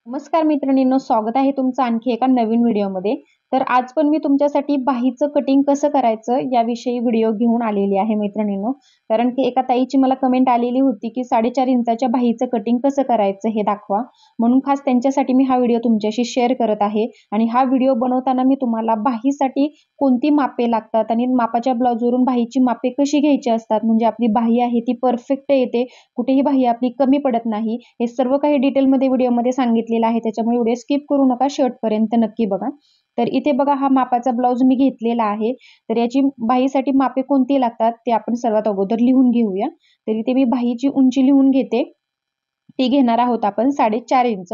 नमस्कार मैत्रिणींनो, स्वागत आहे तुमचं आणखी एका नवीन व्हिडिओमध्ये. तर आज पण मी तुमच्यासाठी बाहीचं कटिंग कसं करायचं याविषयी व्हिडिओ घेऊन आलेली आहे मैत्रिणींनो. कारण की एका ताईची मला कमेंट आलेली होती की 4.5 इंचाच्या बाहीचं कटिंग कसं करायचं हे दाखवा. म्हणून खास त्यांच्यासाठी मी हा व्हिडिओ तुमच्याशी शेअर करत आहे. आणि हा व्हिडिओ बनवताना मी तुम्हाला बाहीसाठी कोणती मापे लागतात आणि मापाच्या ब्लाऊजवरून बाहीची मापे कशी घ्यायची असतात, म्हणजे आपली बाही आहे ती परफेक्ट येते, कुठेही बाही आपली कमी पडत नाही, हे सर्व काही डिटेलमध्ये व्हिडिओमध्ये सांगितलेलं आहे. त्याच्यामुळे व्हिडिओ स्किप करू नका, शेवटपर्यंत नक्की बघा. तर इथे बघा, हा मापाचा ब्लाऊज मी घेतलेला आहे. तर याची बाहीसाठी मापे कोणती लागतात ते आपण सर्वात अगोदर लिहून घेऊया. तर इथे मी बाहीची उंची लिहून घेते. ती घेणार आहोत आपण 4.5 इंच.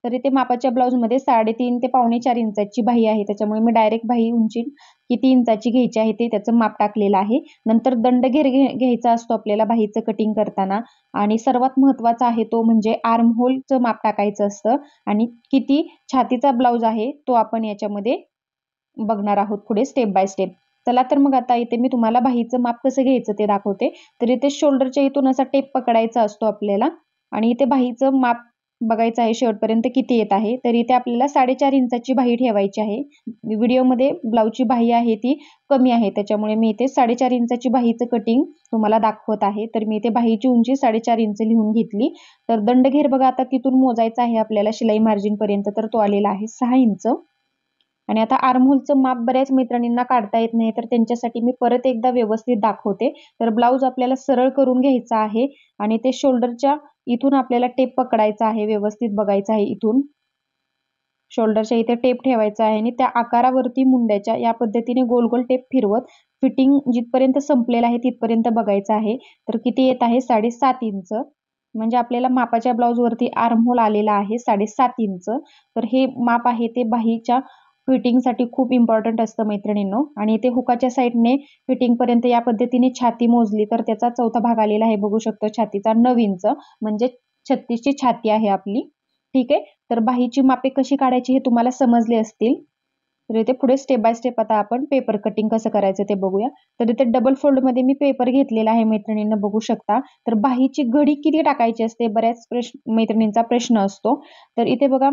तर इथे मापाच्या ब्लाऊजमध्ये 3.5 ते 4.5 इंचाची बाही आहे. त्याच्यामुळे मी डायरेक्ट बाही उंची किती इंचाची घ्यायची आहे ते त्याचं माप टाकलेलं आहे. नंतर दंडघेर घ्यायचा असतो आपल्याला बाहीचं कटिंग करताना. आणि सर्वात महत्त्वाचा आहे तो म्हणजे आर्म होलचं माप टाकायचं असतं. आणि किती छातीचा ब्लाऊज आहे तो आपण याच्यामध्ये बघणार आहोत पुढे स्टेप बाय स्टेप. चला तर मग आता इथे मी तुम्हाला बाहीचं माप कसं घ्यायचं ते दाखवते. तर इथे शोल्डरच्या इथून असा टेप पकडायचा असतो आपल्याला. आणि इथे बाहीचं माप बघायचं आहे शेवटपर्यंत किती येत आहे. तर इथे आपल्याला 4.5 इंचाची बाही ठेवायची आहे. व्हिडिओमध्ये ब्लाऊजची बाही आहे ती कमी आहे, त्याच्यामुळे मी इथे 4.5 इंचाची बाहीचं कटिंग तुम्हाला दाखवत आहे. तर मी इथे बाहीची उंची 4.5 इंच लिहून घेतली. तर दंडघेर बघा, आता तिथून मोजायचा आहे आपल्याला शिलाई मार्जिन पर्यंत. तर तो आलेला आहे 6 इंच. आणि आता आर्महोलचं माप बऱ्याच मैत्रिणींना काढता येत नाही, तर त्यांच्यासाठी मी परत एकदा व्यवस्थित दाखवते. तर ब्लाऊज आपल्याला सरळ करून घ्यायचा आहे आणि ते शोल्डरच्या इथून आपल्याला टेप पकडायचा आहे, व्यवस्थित बघायचं आहे. इथून शोल्डरच्या इथे टेप ठेवायचा आहे आणि त्या आकारावरती मुंड्याच्या या पद्धतीने गोल गोल टेप फिरवत फिटिंग जिथपर्यंत संपलेलं आहे तिथपर्यंत बघायचं आहे. तर किती येत आहे? 7.5 इंच. म्हणजे आपल्याला मापाच्या ब्लाऊजवरती आर्महोल आलेला आहे 7.5 इंच. तर हे माप आहे ते बाहीच्या फिटिंगसाठी खूप इम्पॉर्टंट असतं मैत्रिणींनो. आणि इथे हुकाच्या साईडने फिटिंगपर्यंत या पद्धतीने छाती मोजली तर त्याचा चौथा भाग आलेला आहे, बघू शकतो, छातीचा 9 इंच. म्हणजे 36ची छाती आहे आपली. ठीक आहे. तर बाहीची मापे कशी काढायची हे तुम्हाला समजले असतील. तर इथे पुढे स्टेप बाय स्टेप आता आपण पेपर कटिंग कसं करायचं ते बघूया. तर इथे डबल फोल्डमध्ये मी पेपर घेतलेला आहे मैत्रिणींना, बघू शकता. तर बाहीची घडी किती टाकायची असते, बऱ्याच मैत्रिणींचा प्रश्न असतो. तर इथे बघा,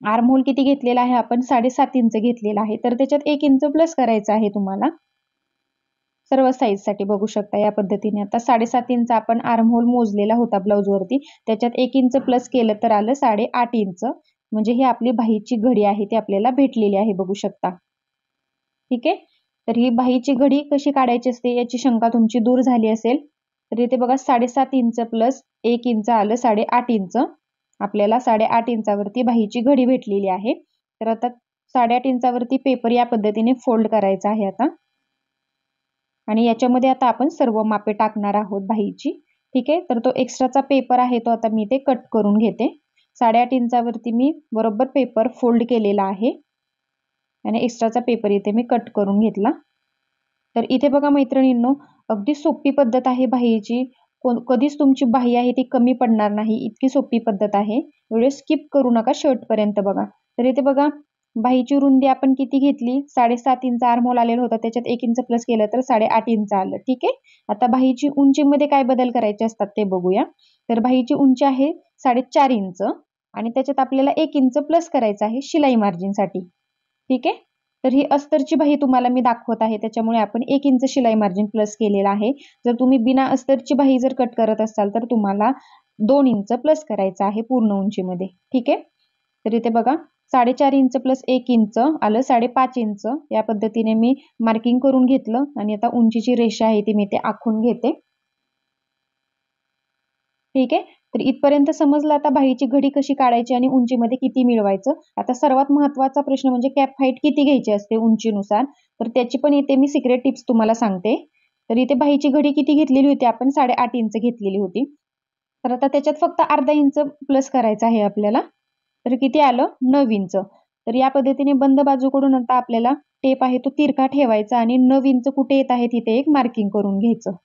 आर्महोल किती घेतलेला आहे आपण? 7.5 इंच घेतलेला आहे. तर त्याच्यात 1 इंच प्लस करायचं आहे तुम्हाला सर्व साईजसाठी, बघू शकता या पद्धतीने. आता 7.5 इंच आपण आर्महोल मोजलेला होता ब्लाऊजवरती, त्याच्यात 1 इंच प्लस केलं तर आलं 8.5 इंच. म्हणजे ही आपली बाहीची घडी आहे ती आपल्याला भेटलेली आहे, बघू शकता. ठीक आहे. तर ही बाहीची घडी कशी काढायची असते याची शंका तुमची दूर झाली असेल. तर इथे बघा, 7.5 इंच प्लस 1 इंच आलं 8.5 इंच. आपल्याला 8.5 इंचावरती बाहीची घडी भेटलेली आहे. तर आता 8.5 इंचावरती पेपर या पद्धतीने फोल्ड करायचा आहे आता. आणि याच्यामध्ये आता आपण सर्व मापे टाकणार आहोत बाहीची. ठीक आहे. तर तो एक्स्ट्राचा पेपर आहे तो आता मी ते कट करून घेते. 8.5 इंचावरती मी बरोबर पेपर फोल्ड केलेला आहे आणि एक्स्ट्राचा पेपर इथे मी कट करून घेतला. तर इथे बघा मैत्रिणींनो, अगदी सोपी पद्धत आहे बाहीची. कधीच तुमची बाही आहे ती कमी पडणार नाही, इतकी सोपी पद्धत आहे. व्हिडिओ स्किप करू नका, शेवटपर्यंत बघा. तर इथे बघा, बाहीची रुंदी आपण किती घेतली? 7.5 इंच आर्महोल आलेलं होतं, त्याच्यात 1 इंच प्लस केलं तर 8.5 इंच आलं. ठीक आहे. आता बाहीची उंचीमध्ये काय बदल करायचे असतात ते बघूया. तर बाहीची उंची आहे 4.5 इंच आणि त्याच्यात आपल्याला 1 इंच प्लस करायचं आहे शिलाई मार्जिनसाठी. ठीक आहे. तर ही अस्तरची बाही तुम्हाला मी दाखवत आहे, त्याच्यामुळे आपण 1 इंच शिलाई मार्जिन प्लस केलेला आहे. जर तुम्ही बिना अस्तरची बाही जर कट करत असाल तर तुम्हाला 2 इंच प्लस करायचं आहे पूर्ण उंचीमध्ये. ठीक आहे. तर इथे बघा, 4.5 इंच प्लस 1 इंच आलं 5.5 इंच. या पद्धतीने मी मार्किंग करून घेतलं आणि आता उंचीची रेषा आहे ती मी इथे आखून घेते. ठीक आहे. तर इथपर्यंत समजलं आता बाहीची घडी कशी काढायची आणि उंचीमध्ये किती मिळवायचं. आता सर्वात महत्त्वाचा प्रश्न म्हणजे कॅप हाईट किती घ्यायची असते उंचीनुसार. तर त्याची पण इथे मी सिक्रेट टिप्स तुम्हाला सांगते. तर इथे बाहीची घडी किती घेतलेली होती आपण? 8.5 इंच घेतलेली होती. तर आता त्याच्यात फक्त अर्धा इंच प्लस करायचं आहे आपल्याला. तर किती आलं? 9 इंच. तर या पद्धतीने बंद बाजूकडून आता आपल्याला टेप आहे तो तिरका ठेवायचा आणि 9 इंच कुठे येत आहे तिथे एक मार्किंग करून घ्यायचं.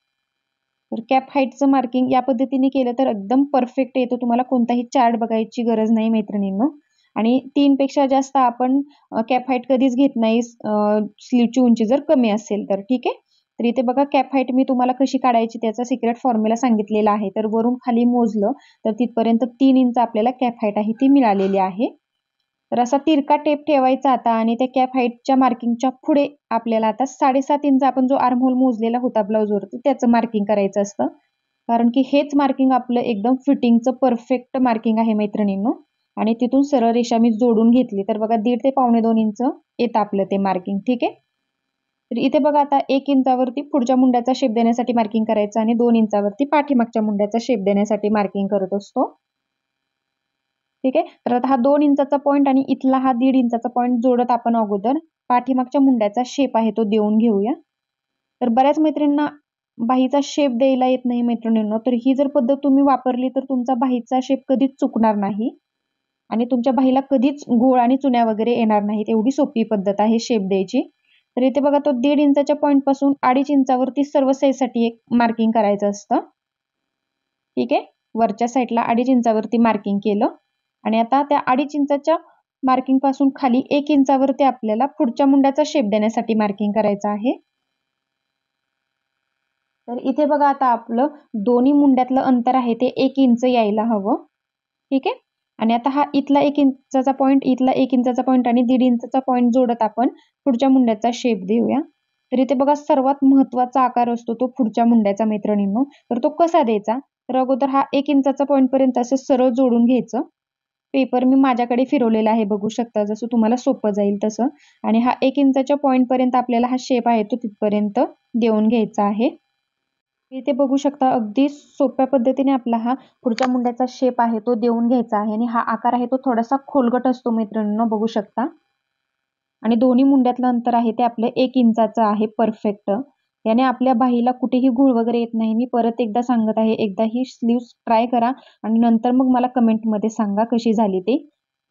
तर कॅप हाईटचं मार्किंग या पद्धतीने केलं तर एकदम परफेक्ट येतो. तुम्हाला कोणताही चार्ट बघायची गरज नाही मैत्रिणींनो. आणि 3 पेक्षा जास्त आपण कॅप हाईट कधीच घेत नाही स्लीवची उंची जर कमी असेल तर. ठीक आहे. तर इथे बघा कॅप हाईट मी तुम्हाला कशी काढायची त्याचा सिक्रेट फॉर्म्युला सांगितलेला आहे. तर वरून खाली मोजलं तर तिथपर्यंत 3 इंच आपल्याला कॅप हाईट आहे ती मिळालेली आहे. तर असा तिरका टेप ठेवायचा आता आणि त्या कॅप हाईटच्या मार्किंगच्या पुढे आपल्याला आता 7.5 इंच आपण जो आर्म होल मोजलेला होता ब्लाऊजवरती त्याचं मार्किंग करायचं असतं. कारण की हेच मार्किंग आपलं एकदम फिटिंगचं परफेक्ट मार्किंग आहे मैत्रिणींनो. आणि तिथून सरळ रेषा मी जोडून घेतली तर बघा 1.5 ते 1.25 इंच येतं आपलं ते मार्किंग. ठीक आहे. तर इथे बघा आता 1 इंचावरती पुढच्या मुंड्याचा शेप देण्यासाठी मार्किंग करायचं आणि 2 इंचावरती पाठीमागच्या मुंड्याचा शेप देण्यासाठी मार्किंग करत असतो. ठीक आहे. तर आता हा 2 इंचाचा पॉईंट आणि इथला हा 1.5 इंचाचा पॉईंट जोडत आपण अगोदर पाठीमागच्या मुंड्याचा शेप आहे तो देऊन घेऊया. तर बऱ्याच मैत्रिणींना बाहीचा शेप द्यायला येत नाही मैत्रिणींनो. तर ही जर पद्धत तुम्ही वापरली तर तुमचा बाहीचा शेप कधीच चुकणार नाही आणि तुमच्या बाहीला कधीच घोळ आणि चुन्या वगैरे येणार नाहीत. एवढी सोपी पद्धत आहे शेप द्यायची. तर इथे बघा तो 1.5 इंचाच्या पॉईंट पासून 2.5 इंचावरती सर्व साईजसाठी एक मार्किंग करायचं असतं. ठीक आहे. वरच्या साईडला 2.5 इंचावरती मार्किंग केलं आणि आता त्या 2.5 इंचाच्या मार्किंग पासून खाली 1 इंचावरती आपल्याला पुढच्या मुंड्याचा शेप देण्यासाठी मार्किंग करायचं आहे. तर इथे बघा आता आपलं दोन्ही मुंड्यातलं अंतर आहे ते 1 इंच यायला हवं. ठीक आहे. आणि आता हा इथला 1 इंचाचा पॉईंट, इथला 1 इंचाचा पॉईंट आणि 1.5 इंचाचा पॉईंट जोडत आपण पुढच्या मुंड्याचा शेप देऊया. तर इथे बघा सर्वात महत्त्वाचा आकार असतो तो पुढच्या मुंड्याचा मैत्रिणींनो. तर तो कसा द्यायचा? तर अगोदर हा 1 इंचाचा पॉईंट पर्यंत असं सरळ जोडून घ्यायचं. पेपर मी माझ्याकडे फिरवलेला आहे बघू शकता जसं तुम्हाला सोपं जाईल तसं. आणि हा 1 इंचाच्या पॉईंट पर्यंत आपल्याला हा शेप आहे तो तिथपर्यंत देऊन घ्यायचा आहे. इथे बघू शकता अगदी सोप्या पद्धतीने आपला हा पुढच्या मुंड्याचा शेप आहे तो देऊन घ्यायचा आहे आणि हा आकार आहे तो थोडासा खोलगट असतो मैत्रिणींनो बघू शकता. आणि दोन्ही मुंड्यातलं अंतर आहे ते आपलं 1 इंचाचं आहे परफेक्ट. याने आपल्या बाहीला कुठेही घूळ वगैरे येत नाही. मी परत एकदा सांगत आहे, एकदा ही स्लीव्स ट्राय करा आणि नंतर मग मला कमेंटमध्ये सांगा कशी झाली ते.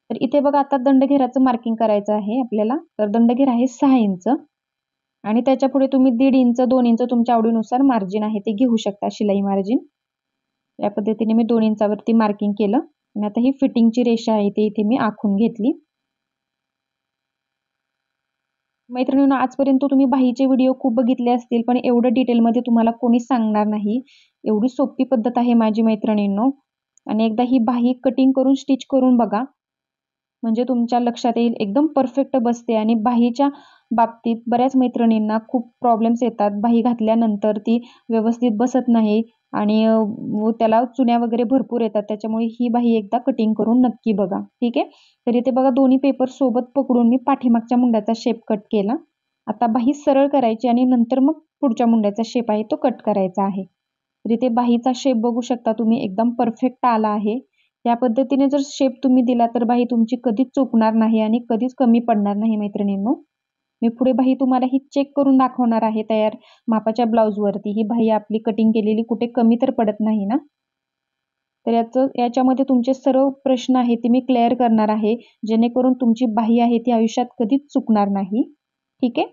तर इथे बघा आता दंडघेराचं मार्किंग करायचं आहे आपल्याला. तर दंडघेर आहे 6 इंच आणि त्याच्यापुढे तुम्ही 1.5 इंच, 2 इंच तुमच्या आवडीनुसार मार्जिन आहे ते घेऊ शकता, शिलाई मार्जिन. या पद्धतीने मी 2 इंचावरती मार्किंग केलं आणि आता ही फिटिंगची रेषा आहे ती इथे मी आखून घेतली. मैत्रिणींनो, आजपर्यंत तुम्ही बाहीचे व्हिडिओ खूप बघितले असतील, पण एवढं डिटेलमध्ये तुम्हाला कोणीच सांगणार नाही. एवढी सोपी पद्धत आहे माझी मैत्रिणींनो. आणि एकदा ही बाही कटिंग करून स्टिच करून बघा. म्हणजे तुमच्या लक्षात येईल एकदम परफेक्ट बसते. आणि बाहीच्या बाबतीत बऱ्याच मैत्रिणींना खूप प्रॉब्लेम्स येतात. बाही घातल्यानंतर ती व्यवस्थित बसत नाही आणि त्याला चुन्या वगैरे भरपूर येतात. त्याच्यामुळे ही बाही एकदा कटिंग करून नक्की बघा. ठीक आहे. तर इथे बघा दोन्ही पेपर सोबत पकडून मी पाठीमागच्या मुंड्याचा शेप कट केला. आता बाही सरळ करायची आणि नंतर मग पुढच्या मुंड्याचा शेप आहे तो कट करायचा आहे. तर इथे बाहीचा शेप बघू शकता तुम्ही एकदम परफेक्ट आला आहे. या पद्धतीने जर शेप तुम्ही दिला तर बाही तुमची कधीच चुकणार नाही आणि कधीच कमी पडणार नाही मैत्रिणींनो. मी पुढे बाही तुम्हाला ही चेक करून दाखवणार आहे तयार मापाच्या ब्लाऊजवरती. ही बाही आपली कटिंग केलेली कुठे कमी तर पडत नाही ना. तर याच्यामध्ये तुमचे सर्व प्रश्न आहेत ते मी क्लिअर करणार आहे, जेणेकरून तुमची बाही आहे ती आयुष्यात कधीच चुकणार नाही. ठीक आहे.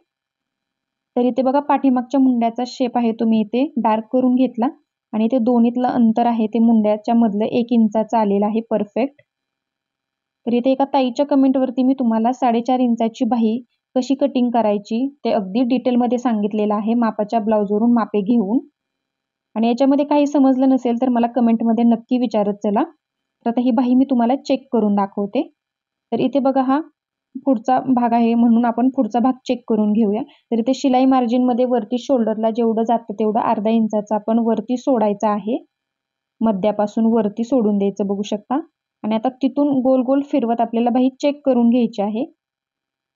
तर इथे बघा पाठीमागच्या मुंड्याचा शेप आहे तो मी इथे डार्क करून घेतला आणि ते दोन्हीतलं अंतर आहे ते मुंड्याच्या मधलं 1 इंचाचं आलेलं आहे परफेक्ट. तर इथे एका ताईच्या कमेंटवरती मी तुम्हाला 4.5 इंचाची बाही कशी कटिंग करायची ते अगदी डिटेलमध्ये सांगितलेलं आहे मापाच्या ब्लाऊजवरून मापे घेऊन. आणि याच्यामध्ये काही समजलं नसेल तर मला कमेंटमध्ये नक्की विचारत चला. तर आता ही बाही मी तुम्हाला चेक करून दाखवते. तर इथे बघा हा पुढचा भाग आहे म्हणून आपण पुढचा भाग चेक करून घेऊया. तर इथे शिलाई मार्जिनमध्ये वरती शोल्डरला जेवढं जातं तेवढं अर्धा इंचाचं आपण वरती सोडायचं आहे. मध्यापासून वरती सोडून द्यायचं बघू शकता. आणि आता तिथून गोल गोल फिरवत आपल्याला बाही चेक करून घ्यायची आहे.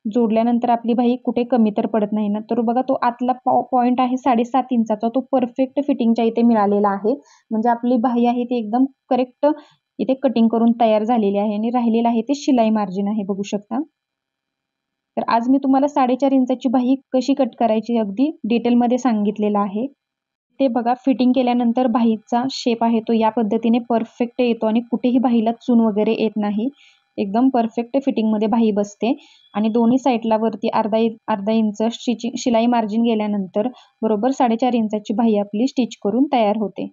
जोडल्यानंतर आपली बाही कुठे कमी तर पडत नाही ना. तर बघा तो आतला पॉईंट आहे 7.5 इंचाचा तो परफेक्ट फिटिंगच्या इथे मिळालेला आहे. म्हणजे आपली बाही आहे ती एकदम करेक्ट इथे कटिंग करून तयार झालेली आहे आणि राहिलेलं आहे ते शिलाई मार्जिन आहे बघू शकता. तर आज मी तुम्हाला 4.5 इंचाची बाही कशी कट करायची अगदी डिटेलमध्ये सांगितलेलं आहे. ते बघा फिटिंग केल्यानंतर बाहीचा शेप आहे तो या पद्धतीने परफेक्ट येतो आणि कुठेही बाहीला चून वगैरे येत नाही. एकदम परफेक्ट फिटिंगमध्ये बाही बसते आणि दोन्ही साईडला वरती अर्धा इंच शिलाई मार्जिन गेल्यानंतर बरोबर 4.5 इंचाची बाही आपली स्टिच करून तयार होते.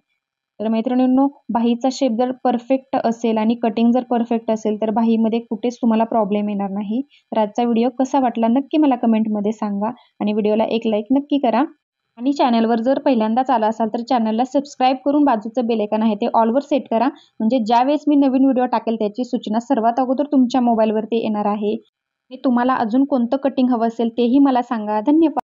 तर मैत्रिणींनो, बाहीचा शेप जर परफेक्ट असेल आणि कटिंग जर परफेक्ट असेल तर बाहीमध्ये कुठेच तुम्हाला प्रॉब्लेम येणार नाही. तर आजचा व्हिडिओ कसा वाटला नक्की मला कमेंटमध्ये सांगा आणि व्हिडिओला एक लाईक नक्की करा. आणि चॅनलवर जर पहिल्यांदाच आला असाल तर चॅनलला सबस्क्राईब करून बाजूचं बेल आयकॉन आहे ते ऑलवर सेट करा, म्हणजे ज्यावेळेस मी नवीन व्हिडिओ टाकेल त्याची सूचना सर्वात अगोदर तुमच्या मोबाईलवरती येणार आहे. तुम्हाला अजून कोणतं कटिंग हवं असेल तेही मला सांगा. धन्यवाद.